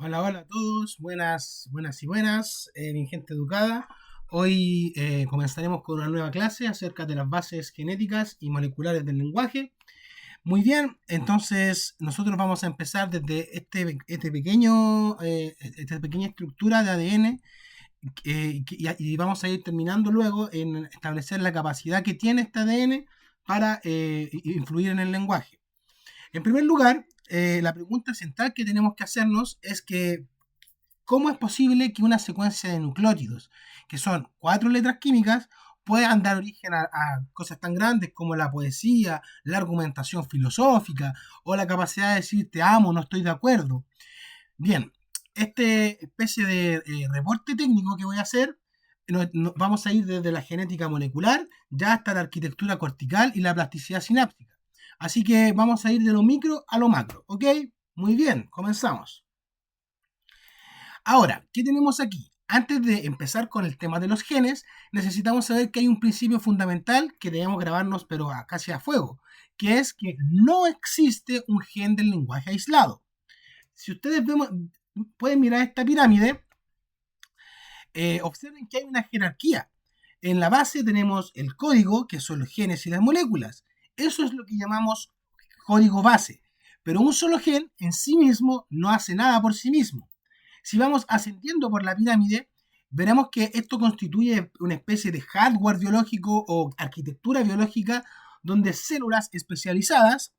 Hola, hola a todos, buenas, buenas y buenas, mi gente educada. Hoy comenzaremos con una nueva clase acerca de las bases genéticas y moleculares del lenguaje. Muy bien, entonces nosotros vamos a empezar desde esta pequeña estructura de ADN y vamos a ir terminando luego en establecer la capacidad que tiene este ADN para influir en el lenguaje. En primer lugar, la pregunta central que tenemos que hacernos es que ¿cómo es posible que una secuencia de nucleótidos, que son 4 letras químicas, puedan dar origen a cosas tan grandes como la poesía, la argumentación filosófica o la capacidad de decir te amo, no estoy de acuerdo? Bien, este especie de reporte técnico que voy a hacer, vamos a ir desde la genética molecular ya hasta la arquitectura cortical y la plasticidad sináptica. Así que vamos a ir de lo micro a lo macro, ¿ok? Muy bien, comenzamos. Ahora, ¿qué tenemos aquí? Antes de empezar con el tema de los genes, necesitamos saber que hay un principio fundamental que debemos grabarnos, pero casi a fuego, que es que no existe un gen del lenguaje aislado. Si ustedes pueden mirar esta pirámide, observen que hay una jerarquía. En la base tenemos el código, que son los genes y las moléculas. Eso es lo que llamamos código base. Pero un solo gen en sí mismo no hace nada por sí mismo. Si vamos ascendiendo por la pirámide, veremos que esto constituye una especie de hardware biológico o arquitectura biológica donde células especializadas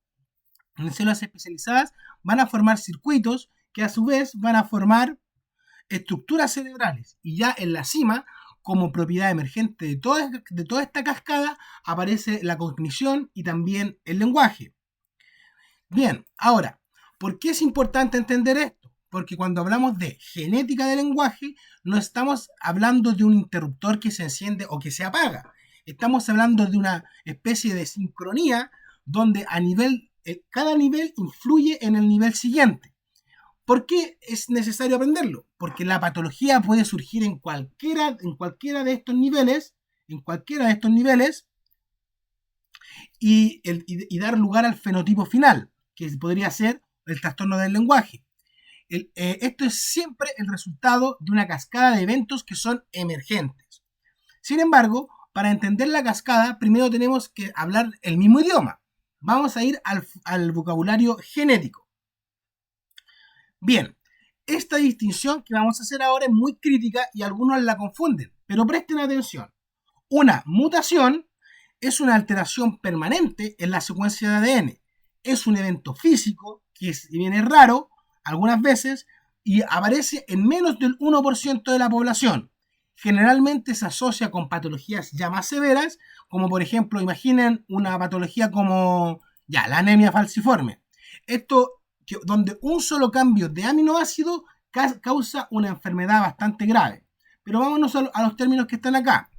van a formar circuitos que a su vez van a formar estructuras cerebrales. Y ya en la cima, como propiedad emergente de toda esta cascada, aparece la cognición y también el lenguaje. Bien, ahora, ¿por qué es importante entender esto? Porque cuando hablamos de genética del lenguaje, no estamos hablando de un interruptor que se enciende o que se apaga. Estamos hablando de una especie de sincronía donde cada nivel influye en el nivel siguiente. ¿Por qué es necesario aprenderlo? Porque la patología puede surgir en cualquiera de estos niveles, y dar lugar al fenotipo final, que podría ser el trastorno del lenguaje. Esto es siempre el resultado de una cascada de eventos que son emergentes. Sin embargo, para entender la cascada, primero tenemos que hablar el mismo idioma. Vamos a ir al vocabulario genético. Bien, esta distinción que vamos a hacer ahora es muy crítica y algunos la confunden, pero presten atención. Una mutación es una alteración permanente en la secuencia de ADN. Es un evento físico que, si bien es raro, algunas veces, y aparece en menos del 1% de la población. Generalmente se asocia con patologías ya más severas, como por ejemplo, imaginen una patología como la anemia falciforme. Esto, donde un solo cambio de aminoácido causa una enfermedad bastante grave. Pero vámonos a los términos que están acá.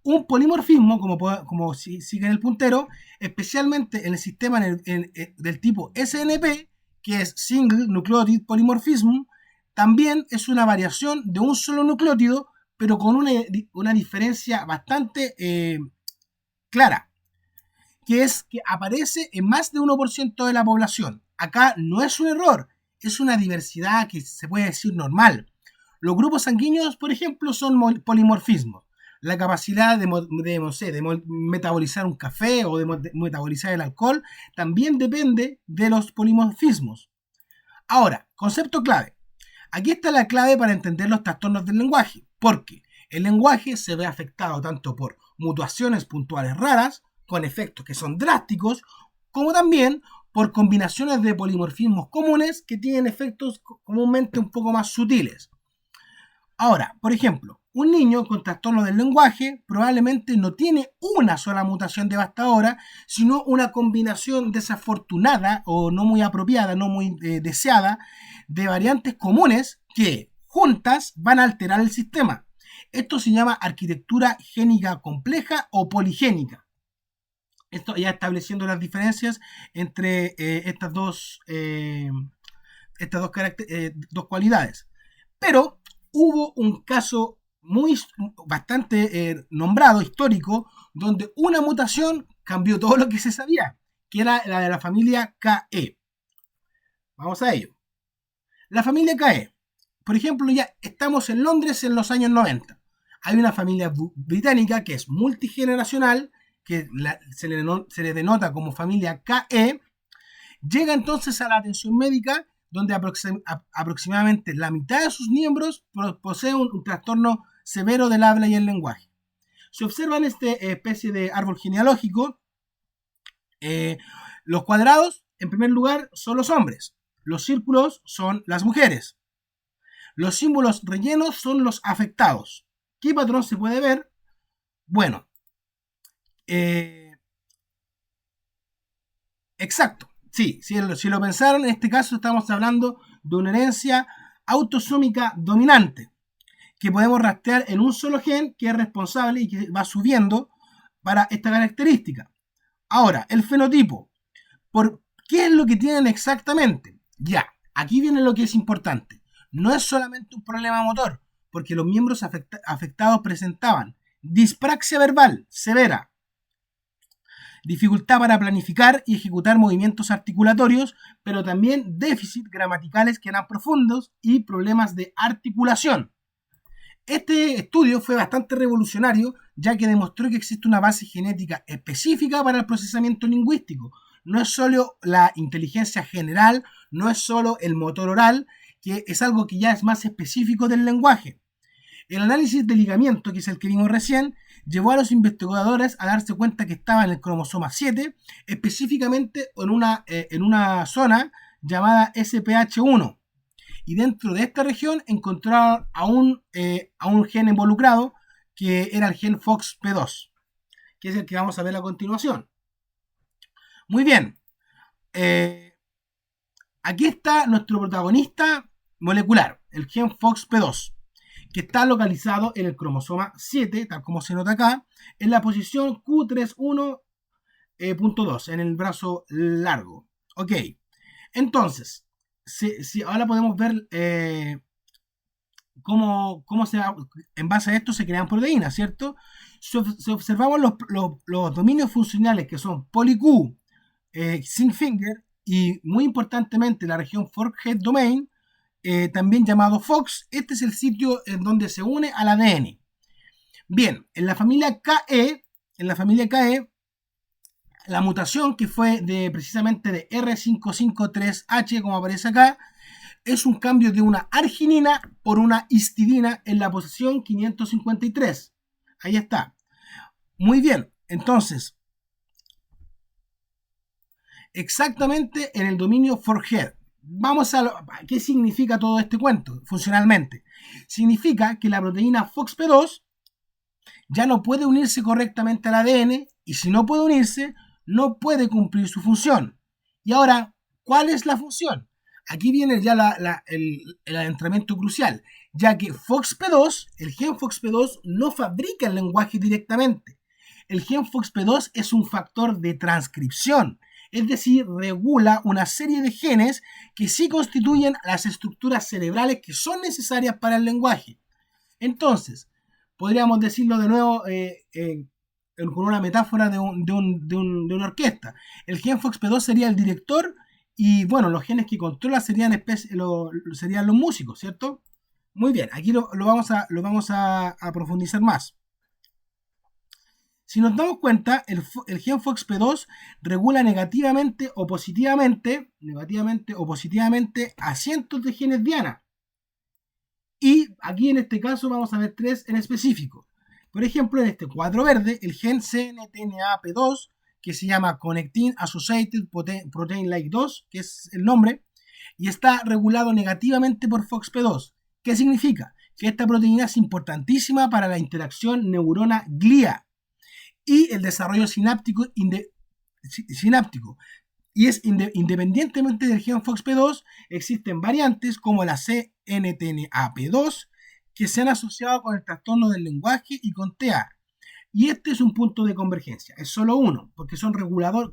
Un polimorfismo, como sigue en el puntero, especialmente en el sistema del tipo SNP, que es Single Nucleotide Polymorphism, también es una variación de un solo nucleótido, pero con una diferencia bastante clara, que es que aparece en más de 1% de la población. Acá no es un error, es una diversidad que se puede decir normal. Los grupos sanguíneos, por ejemplo, son polimorfismos. La capacidad de metabolizar un café o de metabolizar el alcohol también depende de los polimorfismos. Ahora, concepto clave. Aquí está la clave para entender los trastornos del lenguaje, porque el lenguaje se ve afectado tanto por mutaciones puntuales raras, con efectos que son drásticos, como también por combinaciones de polimorfismos comunes que tienen efectos comúnmente un poco más sutiles. Ahora, por ejemplo, un niño con trastorno del lenguaje probablemente no tiene una sola mutación devastadora, sino una combinación desafortunada o no muy apropiada, no muy deseada, de variantes comunes que juntas van a alterar el sistema. Esto se llama arquitectura génica compleja o poligénica. Esto ya estableciendo las diferencias entre dos cualidades. Pero hubo un caso bastante nombrado, histórico, donde una mutación cambió todo lo que se sabía, que era la de la familia KE. Vamos a ello. La familia KE. por ejemplo, ya estamos en Londres en los años 90. Hay una familia británica que es multigeneracional, que se le denota como familia KE. Llega entonces a la atención médica, donde aproximadamente la mitad de sus miembros posee un trastorno severo del habla y el lenguaje. Se observa en esta especie de árbol genealógico, los cuadrados, en primer lugar, son los hombres. Los círculos son las mujeres. Los símbolos rellenos son los afectados. ¿Qué patrón se puede ver? Bueno, exacto. Sí, si lo pensaron, en este caso estamos hablando de una herencia autosómica dominante que podemos rastrear en un solo gen que es responsable y que va subiendo para esta característica. Ahora, el fenotipo. ¿Qué es lo que tienen exactamente? Ya, aquí viene lo que es importante. No es solamente un problema motor, porque los miembros afectados presentaban dispraxia verbal severa, dificultad para planificar y ejecutar movimientos articulatorios, pero también déficit gramaticales que eran profundos y problemas de articulación. Este estudio fue bastante revolucionario, ya que demostró que existe una base genética específica para el procesamiento lingüístico. No es solo la inteligencia general, no es solo el motor oral, que es algo que ya es más específico del lenguaje. El análisis de ligamiento, que es el que vimos recién, llevó a los investigadores a darse cuenta que estaba en el cromosoma 7, específicamente en una zona llamada SPH1. Y dentro de esta región encontraron a un gen involucrado, que era el gen FOXP2, que es el que vamos a ver a continuación. Muy bien. Aquí está nuestro protagonista molecular, el gen FOXP2, que está localizado en el cromosoma 7, tal como se nota acá, en la posición Q31.2, en el brazo largo. Ok, entonces, si ahora podemos ver cómo en base a esto se crean proteínas, ¿cierto? Si observamos los dominios funcionales, que son poly-Q, zinc finger, y muy importantemente la región Forkhead Domain, también llamado FOX, este es el sitio en donde se une al ADN. Bien, en la familia KE, la mutación que fue precisamente de R553H, como aparece acá, es un cambio de una arginina por una histidina en la posición 553. Ahí está. Muy bien, entonces, exactamente en el dominio Forkhead. Vamos a ¿qué significa todo este cuento funcionalmente? Significa que la proteína FOXP2 ya no puede unirse correctamente al ADN, y si no puede unirse, no puede cumplir su función. Y ahora, ¿cuál es la función? Aquí viene ya el adentramiento crucial, ya que FOXP2, el gen FOXP2 no fabrica el lenguaje directamente. El gen FOXP2 es un factor de transcripción, es decir, regula una serie de genes que sí constituyen las estructuras cerebrales que son necesarias para el lenguaje. Entonces, podríamos decirlo de nuevo con una metáfora de una orquesta. El gen FOXP2 sería el director y, bueno, los genes que controla serían los músicos, ¿cierto? Muy bien, aquí lo vamos a profundizar más. Si nos damos cuenta, el gen FOXP2 regula negativamente o positivamente a cientos de genes diana. Y aquí en este caso vamos a ver 3 en específico. Por ejemplo, en este cuadro verde, el gen CNTNAP2, que se llama Connectin Associated Protein Like 2, que es el nombre, y está regulado negativamente por FOXP2. ¿Qué significa? Que esta proteína es importantísima para la interacción neurona-glía y el desarrollo sináptico. Y es independientemente del gen FOXP2, existen variantes como la CNTNAP2 que se han asociado con el trastorno del lenguaje y con TEA. Y este es un punto de convergencia, es solo uno, porque están regulados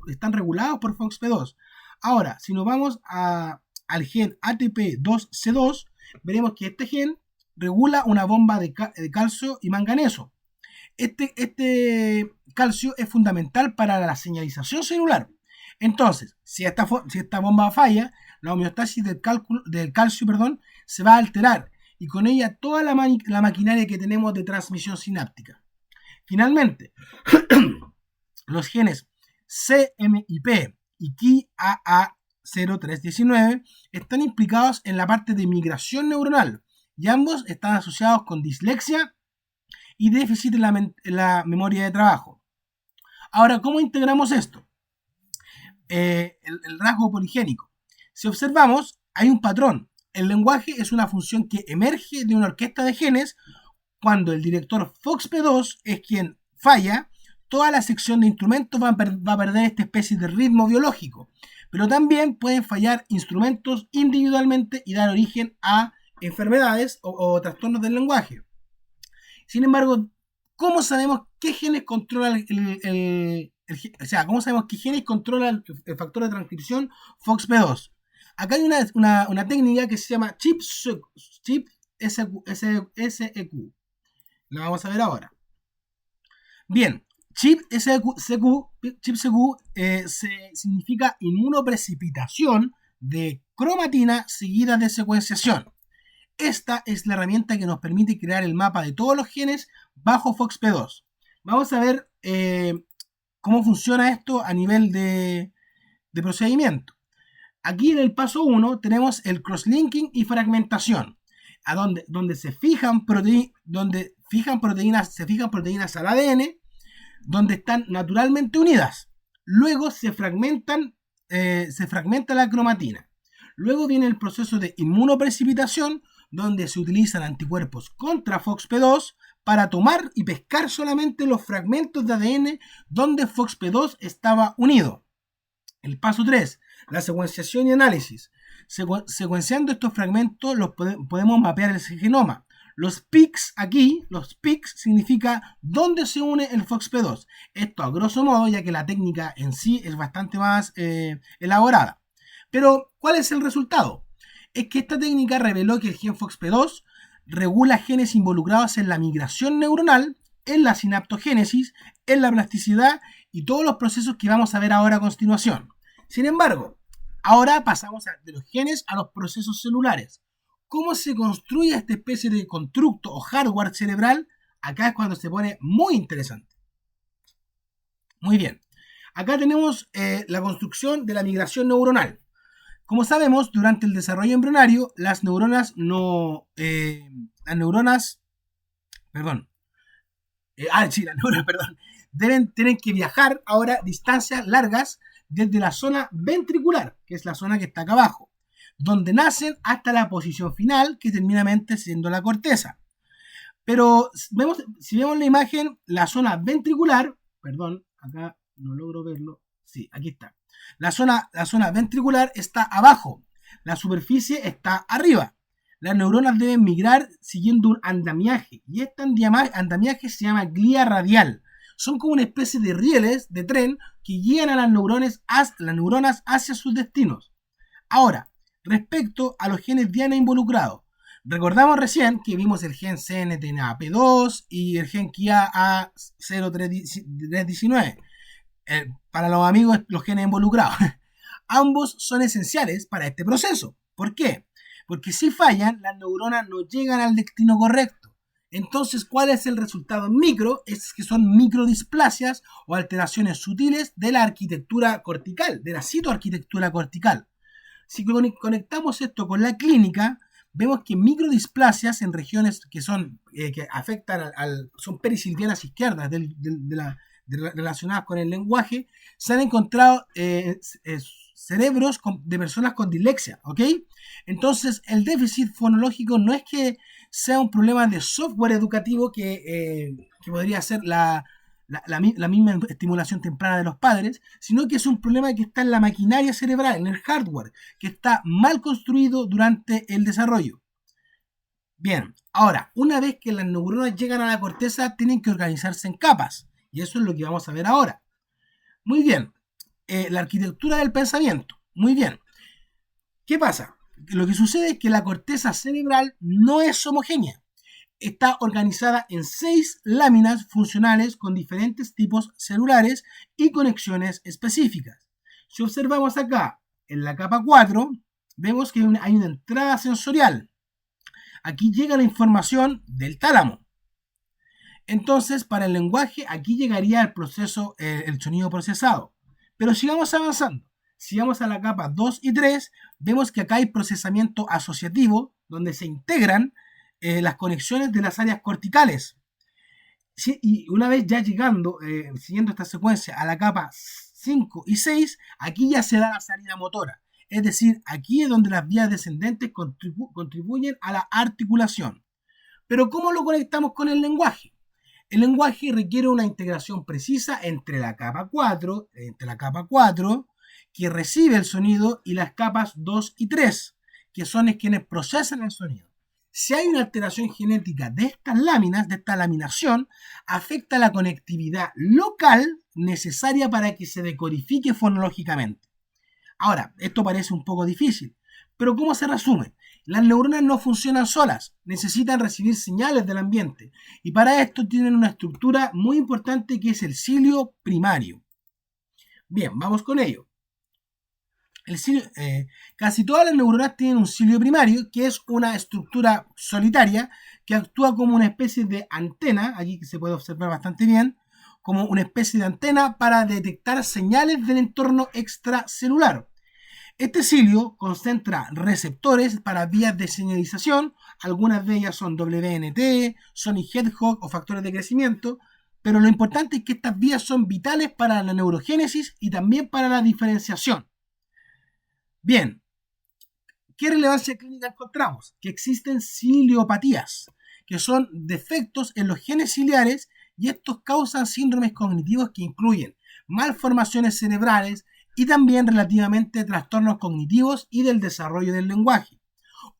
por FOXP2. Ahora, si nos vamos al gen ATP2C2, veremos que este gen regula una bomba de calcio y manganeso. Este calcio es fundamental para la señalización celular. Entonces, si esta bomba falla, la homeostasis del calcio se va a alterar y con ella toda la maquinaria que tenemos de transmisión sináptica. Finalmente, los genes CMIP y KIAA0319 están implicados en la parte de migración neuronal y ambos están asociados con dislexia y déficit en la memoria de trabajo. Ahora, ¿cómo integramos esto? El rasgo poligénico. Si observamos, hay un patrón. El lenguaje es una función que emerge de una orquesta de genes. Cuando el director FOXP2 es quien falla, toda la sección de instrumentos va a perder esta especie de ritmo biológico. Pero también pueden fallar instrumentos individualmente y dar origen a enfermedades o trastornos del lenguaje. Sin embargo, ¿cómo sabemos qué genes controlan cómo sabemos qué genes controlan el factor de transcripción FOXP2? Acá hay una técnica que se llama ChIP-seq. La vamos a ver ahora. Bien, ChIP-seq significa inmunoprecipitación de cromatina seguida de secuenciación. Esta es la herramienta que nos permite crear el mapa de todos los genes bajo FOXP2. Vamos a ver cómo funciona esto a nivel de procedimiento. Aquí en el paso 1 tenemos el crosslinking y fragmentación, donde se fijan proteínas al ADN, donde están naturalmente unidas. Luego se fragmenta la cromatina. Luego viene el proceso de inmunoprecipitación, donde se utilizan anticuerpos contra FOXP2 para tomar y pescar solamente los fragmentos de ADN donde FOXP2 estaba unido. El paso 3, la secuenciación y análisis. Secuenciando estos fragmentos los podemos mapear el genoma. Los peaks aquí, los peaks significa dónde se une el FOXP2. Esto a grosso modo, ya que la técnica en sí es bastante más elaborada. Pero, ¿cuál es el resultado? Es que esta técnica reveló que el gen FOXP2 regula genes involucrados en la migración neuronal, en la sinaptogénesis, en la plasticidad y todos los procesos que vamos a ver ahora a continuación. Sin embargo, ahora pasamos de los genes a los procesos celulares. ¿Cómo se construye esta especie de constructo o hardware cerebral? Acá es cuando se pone muy interesante. Muy bien. Acá tenemos la construcción de la migración neuronal. Como sabemos, durante el desarrollo embrionario, las neuronas tienen que viajar ahora distancias largas desde la zona ventricular, que es la zona que está acá abajo, donde nacen hasta la posición final, que terminamente siendo la corteza. Pero si vemos la imagen, la zona ventricular, acá no logro verlo, sí, aquí está. La zona ventricular está abajo, la superficie está arriba. Las neuronas deben migrar siguiendo un andamiaje, y este andamiaje se llama glía radial. Son como una especie de rieles de tren que guían a las neuronas hacia sus destinos. Ahora, respecto a los genes diana involucrados, recordamos recién que vimos el gen CNTNAP2 y el gen KIA0319. Para los amigos, los genes involucrados. Ambos son esenciales para este proceso. ¿Por qué? Porque si fallan, las neuronas no llegan al destino correcto. Entonces, ¿cuál es el resultado en micro? Es que son microdisplasias o alteraciones sutiles de la arquitectura cortical, de la citoarquitectura cortical. Si conectamos esto con la clínica, vemos que microdisplasias en regiones que afectan son perisilvianas izquierdas relacionadas con el lenguaje, se han encontrado cerebros de personas con dislexia, ¿ok? Entonces, el déficit fonológico no es que sea un problema de software educativo que podría ser la misma estimulación temprana de los padres, sino que es un problema que está en la maquinaria cerebral, en el hardware, que está mal construido durante el desarrollo. Bien, ahora, una vez que las neuronas llegan a la corteza, tienen que organizarse en capas, y eso es lo que vamos a ver ahora. Muy bien, la arquitectura del pensamiento. Muy bien. ¿Qué pasa? Lo que sucede es que la corteza cerebral no es homogénea. Está organizada en 6 láminas funcionales con diferentes tipos celulares y conexiones específicas. Si observamos acá en la capa 4, vemos que hay una entrada sensorial. aquí llega la información del tálamo. Entonces, para el lenguaje, aquí llegaría el proceso, el sonido procesado. Pero sigamos avanzando. Si vamos a la capa 2 y 3, vemos que acá hay procesamiento asociativo, donde se integran las conexiones de las áreas corticales. Sí, y una vez ya llegando, siguiendo esta secuencia, a la capa 5 y 6, aquí ya se da la salida motora. Es decir, aquí es donde las vías descendentes contribuyen a la articulación. Pero ¿cómo lo conectamos con el lenguaje? El lenguaje requiere una integración precisa entre la capa 4, que recibe el sonido, y las capas 2 y 3, que son quienes procesan el sonido. Si hay una alteración genética de estas láminas, de esta laminación, afecta la conectividad local necesaria para que se decodifique fonológicamente. Ahora, esto parece un poco difícil, pero ¿cómo se resume? Las neuronas no funcionan solas, necesitan recibir señales del ambiente, y para esto tienen una estructura muy importante que es el cilio primario. Bien, vamos con ello. Casi todas las neuronas tienen un cilio primario, que es una estructura solitaria que actúa como una especie de antena, aquí se puede observar bastante bien, como una especie de antena para detectar señales del entorno extracelular. Este cilio concentra receptores para vías de señalización, algunas de ellas son WNT, Sonic Hedgehog o factores de crecimiento, pero lo importante es que estas vías son vitales para la neurogénesis y también para la diferenciación. Bien, ¿qué relevancia clínica encontramos? Que existen ciliopatías, que son defectos en los genes ciliares, y estos causan síndromes cognitivos que incluyen malformaciones cerebrales y también relativamente trastornos cognitivos y del desarrollo del lenguaje.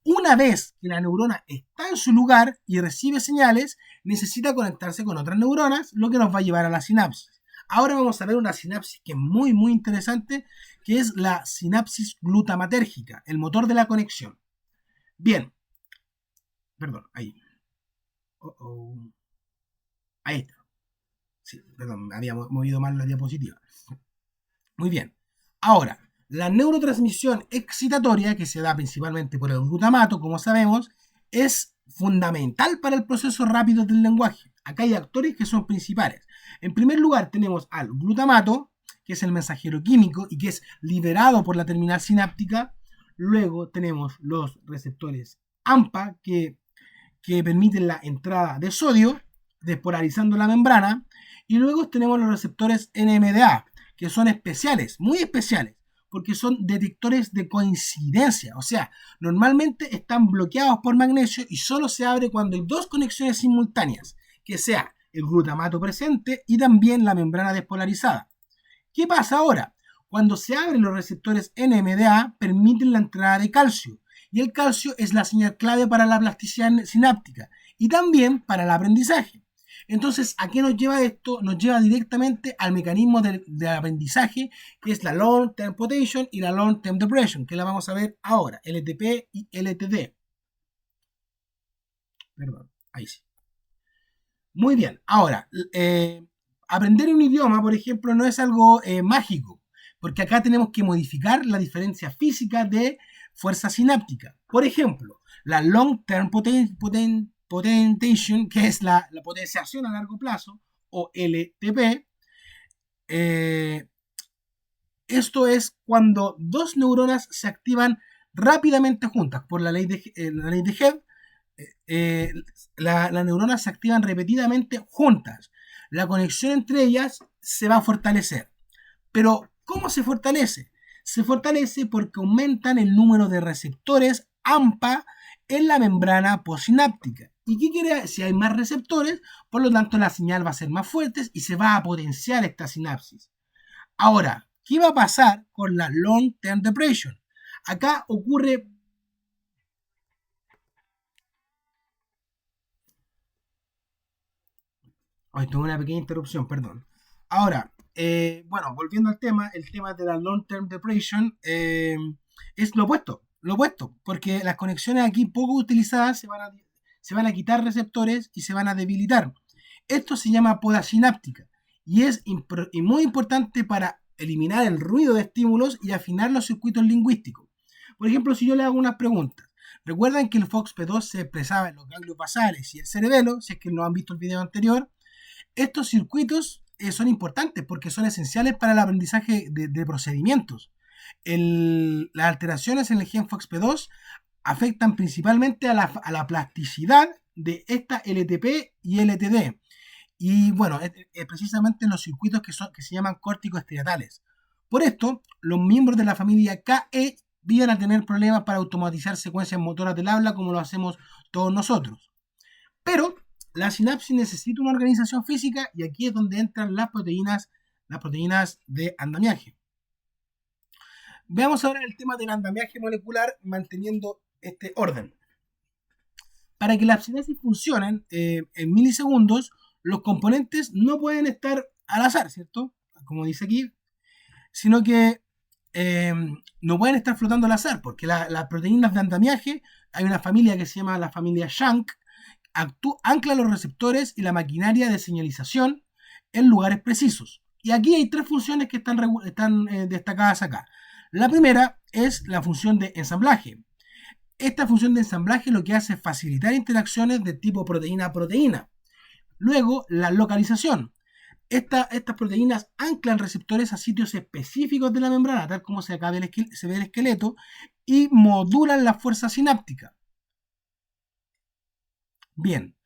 Una vez que la neurona está en su lugar y recibe señales, necesita conectarse con otras neuronas, lo que nos va a llevar a la sinapsis. Ahora vamos a ver una sinapsis que es muy interesante, que es la sinapsis glutamatérgica, el motor de la conexión. Bien, perdón, ahí. Ahí está. Sí, perdón, había movido mal la diapositiva. Muy bien. Ahora, la neurotransmisión excitatoria, que se da principalmente por el glutamato, como sabemos, es fundamental para el proceso rápido del lenguaje. Acá hay actores que son principales. En primer lugar tenemos al glutamato, que es el mensajero químico y que es liberado por la terminal sináptica. Luego tenemos los receptores AMPA, que permiten la entrada de sodio, despolarizando la membrana. Y luego tenemos los receptores NMDA, que son especiales, muy especiales, porque son detectores de coincidencia. O sea, normalmente están bloqueados por magnesio y solo se abre cuando hay dos conexiones simultáneas, que sea el glutamato presente y también la membrana despolarizada. ¿Qué pasa ahora? Cuando se abren los receptores NMDA, permiten la entrada de calcio, y el calcio es la señal clave para la plasticidad sináptica y también para el aprendizaje. Entonces, ¿a qué nos lleva esto? Nos lleva directamente al mecanismo del aprendizaje, que es la Long Term Potential y la Long Term Depression, que la vamos a ver ahora, LTP y LTD. Perdón, ahí sí. Muy bien, ahora, aprender un idioma, por ejemplo, no es algo mágico, porque acá tenemos que modificar la diferencia física de fuerza sináptica. Por ejemplo, la Long Term Potentiation, que es la potenciación a largo plazo, o LTP. Esto es cuando dos neuronas se activan rápidamente juntas por la ley de Hebb. Las neuronas se activan repetidamente juntas. La conexión entre ellas se va a fortalecer. Pero, ¿cómo se fortalece? Se fortalece porque aumentan el número de receptores AMPA en la membrana postsináptica. ¿Y qué quiere decir? Si hay más receptores, por lo tanto la señal va a ser más fuerte y se va a potenciar esta sinapsis. Ahora, ¿qué va a pasar con la Long Term Depression? Acá ocurre... Ay, tuve una pequeña interrupción, perdón. Ahora, bueno, volviendo al tema, el tema de la Long Term Depression es lo opuesto, porque las conexiones aquí poco utilizadas se van a quitar receptores y se van a debilitar. Esto se llama poda sináptica y es muy importante para eliminar el ruido de estímulos y afinar los circuitos lingüísticos. Por ejemplo, si yo le hago unas preguntas, Recuerden que el FOXP2 se expresaba en los ganglios basales y el cerebelo, si es que no han visto el video anterior. Estos circuitos son importantes porque son esenciales para el aprendizaje de procedimientos. Las alteraciones en el gen FOXP2 afectan principalmente a la plasticidad de esta LTP y LTD. Y bueno, precisamente en los circuitos que se llaman córticos estriatales. Por esto, los miembros de la familia KE vienen a tener problemas para automatizar secuencias motoras del habla como lo hacemos todos nosotros. Pero la sinapsis necesita una organización física y aquí es donde entran las proteínas de andamiaje. Veamos ahora el tema del andamiaje molecular manteniendo este orden. Para que las sinapsis funcionen en milisegundos, los componentes no pueden estar al azar, ¿cierto? Como dice aquí, sino que no pueden estar flotando al azar, porque las proteínas de andamiaje, hay una familia que se llama la familia Shank, ancla los receptores y la maquinaria de señalización en lugares precisos. Y aquí hay tres funciones que están destacadas acá. La primera es la función de ensamblaje. Esta función de ensamblaje lo que hace es facilitar interacciones de tipo proteína-proteína. Luego, la localización. Estas proteínas anclan receptores a sitios específicos de la membrana, tal como se ve el esqueleto, y modulan la fuerza sináptica. Bien,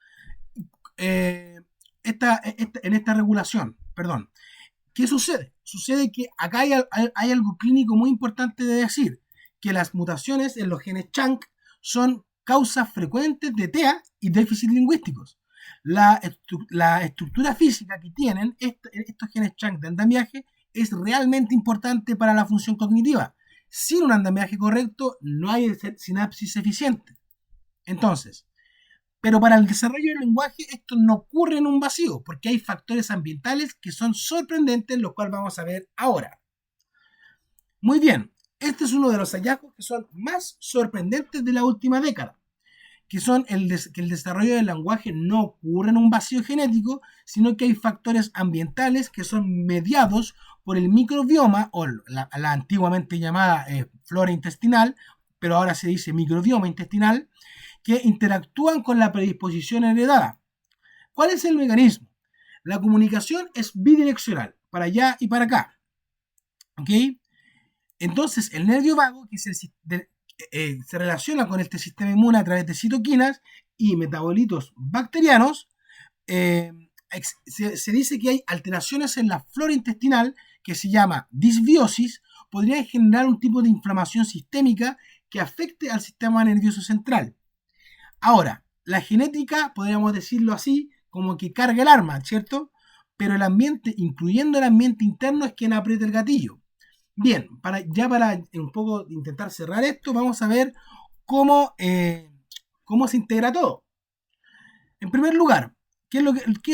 en esta regulación, ¿qué sucede? Sucede que acá hay algo clínico muy importante de decir, que las mutaciones en los genes Shank son causas frecuentes de TEA y déficits lingüísticos. La estructura física que tienen estos genes Shank de andamiaje es realmente importante para la función cognitiva. Sin un andamiaje correcto no hay sinapsis eficiente. Entonces, pero para el desarrollo del lenguaje esto no ocurre en un vacío, porque hay factores ambientales que son sorprendentes, los cuales vamos a ver ahora. Muy bien, este es uno de los hallazgos que son más sorprendentes de la última década, que son que el desarrollo del lenguaje no ocurre en un vacío genético, sino que hay factores ambientales que son mediados por el microbioma, o la antiguamente llamada flora intestinal, pero ahora se dice microbioma intestinal, que interactúan con la predisposición heredada. ¿Cuál es el mecanismo? La comunicación es bidireccional, para allá y para acá. ¿Ok? Entonces, el nervio vago, que se relaciona con este sistema inmune a través de citoquinas y metabolitos bacterianos, se dice que hay alteraciones en la flora intestinal que se llama disbiosis, podrían generar un tipo de inflamación sistémica que afecte al sistema nervioso central. Ahora, la genética, podríamos decirlo así, como que carga el arma, ¿cierto? Pero el ambiente, incluyendo el ambiente interno, es quien aprieta el gatillo. Bien, para un poco intentar cerrar esto, vamos a ver cómo se integra todo. En primer lugar, ¿qué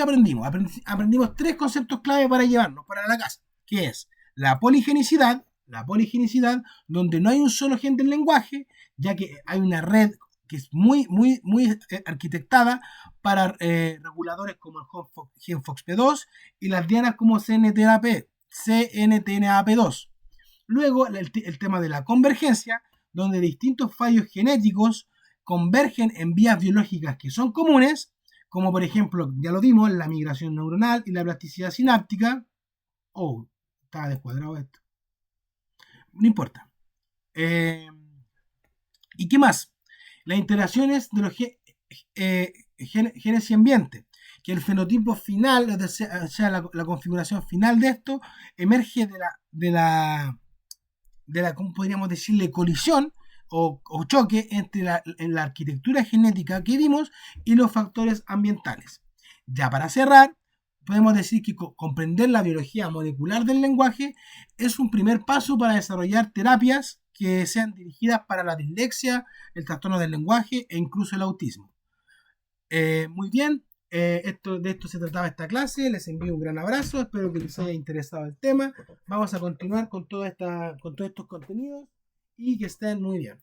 aprendimos? Aprendimos tres conceptos clave para llevarnos para la casa, que es la poligenicidad, donde no hay un solo gen del lenguaje, ya que hay una red que es muy arquitectada para reguladores como el gen FOXP2 y las dianas como CNTNAP2. Luego el tema de la convergencia, donde distintos fallos genéticos convergen en vías biológicas que son comunes, como por ejemplo, ya lo vimos, la migración neuronal y la plasticidad sináptica. Oh, estaba descuadrado esto. No importa. ¿Y qué más? Las interacciones de los genes y ambiente, que el fenotipo final, o sea, la configuración final de esto, emerge de la ¿cómo podríamos decirle? Colisión o choque entre la arquitectura genética que vimos y los factores ambientales. Ya para cerrar, podemos decir que comprender la biología molecular del lenguaje es un primer paso para desarrollar terapias que sean dirigidas para la dislexia, el trastorno del lenguaje e incluso el autismo. Muy bien, de esto se trataba esta clase. Les envío un gran abrazo, espero que les haya interesado el tema. Vamos a continuar con todos estos contenidos y que estén muy bien.